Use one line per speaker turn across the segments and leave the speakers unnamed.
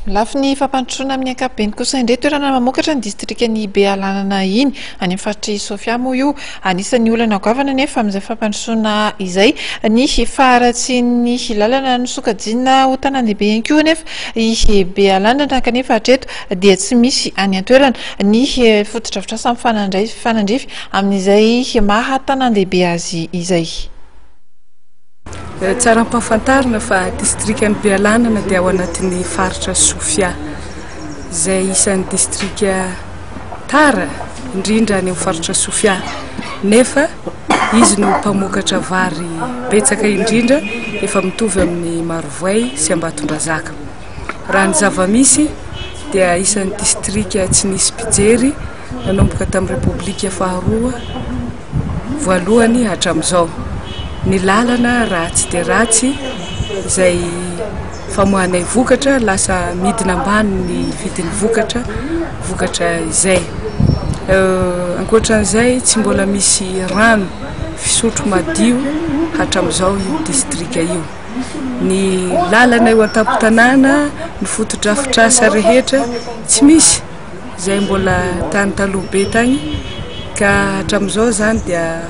Lafy ny fampandrosoana amin'ny ankapobeny kosa indray toerana mamokatra ny distrikany Bealanana iny any amin'ny faritra Sofia moa io anisan'ny olana goavana nefa amin'izay fampandrosoana izay ny faharatsian'ny lalana no sokajina ho tanàn-dehibe ihany koa nefa i Bealanana kanefa hatreto dia tsy misy any an-toerana ny foto-drafitrasa fanandrify amin'izay maha tanàn-dehibe azy izay.
Tsara ampahafantarina fa distrikany Bealanana dia ao anatin'ny faritra Sofia izay isan'ny distrika tara indrindra any amin'ny faritra Sofia nefa izy no mpamokatra vary betsaka indrindra efa mitovy amin'ny Marovoay sy Ambatondrazaka. Raha ny zava-misy dia isan'ny distrika tsy nisy mpijery nanomboka tamin'ny Repoblika faharoa voalohany hatramin'izao. Ny lalana ratsy dia ratsy izay famohanay vokatra lasa midina ambany ny vidin'ny vokatra izay. Ankoatran'izay tsy mbola misy rano fisotro madio hatramin'izao io distrika io. Ny lalana eo an-tampon-tanàna ny foto-drafitrasa rehetra tsy misy izay mbola tany taloha be tany ka hatramin'izao zany dia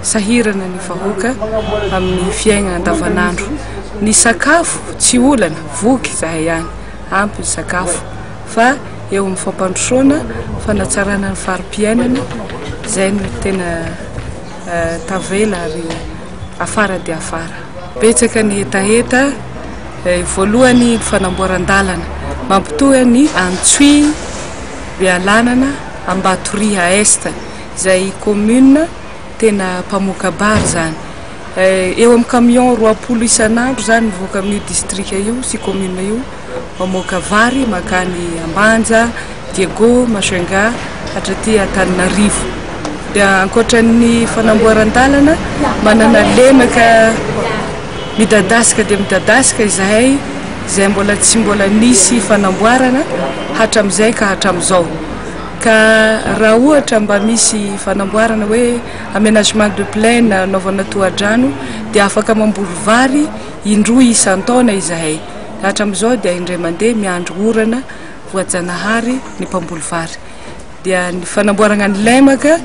sahirana ny vahoaka amin'ny fiaigna andavanandro. Ny sakafo tsy olana voky zahay ihany ampy ny sakafo fa eo amin'ny fampandrosoana fanatsarana ny fari-piainana izay no tena tavela ary afara dia afara. Betsaka ny hetaheta voalohany fanamboaran-dalana mampitohy ny Antsoy Bealanana Ambatoria Est izay commune tena mpamokabary zany. Eo amin'ny camion 20 isan'andro zany mivoaka amin'io distrika io sy commune io mamoaka vary makany Ambanja, Diego, Mashenga hatraty Antananarivo. Dia ankoatran'ny fanamboaran-dalana manana lemaka midadasika dia midadasika izahay izay tsy mbola nisy fanamboarana hatramin'izay ka hatramin'izao. Ka raha ohatra mba misy fanamboarana hoe aménagement de plaine anaovana tohadrano dia afaka mamboly vary indroy isan-taona izahay. Hatramin'izao dia indray mandeha miandro orana voajanahary ny mpamboly vary. Dia ny fanamboarana ny lemaka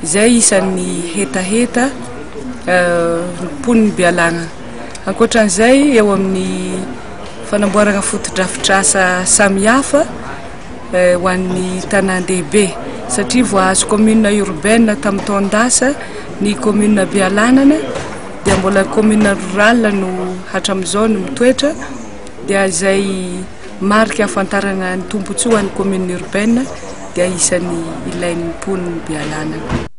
izay isan'ny hetaheta pon'ny Bealanana. Ankoatran'izay eo amin'ny fanamboarana foto-drafitrasa samihafa ho an'ny tanàn-dehibe satria voahazo commune urbaine tamin'ny taondasa ny commune Bealanana dia mbola commune rurale no hatramin'izao no mitoetra dia izay marika ahafantarana ny tombontsoa ny commune urbaine dia isan'ny ilain'ny pon'ny Bealanana.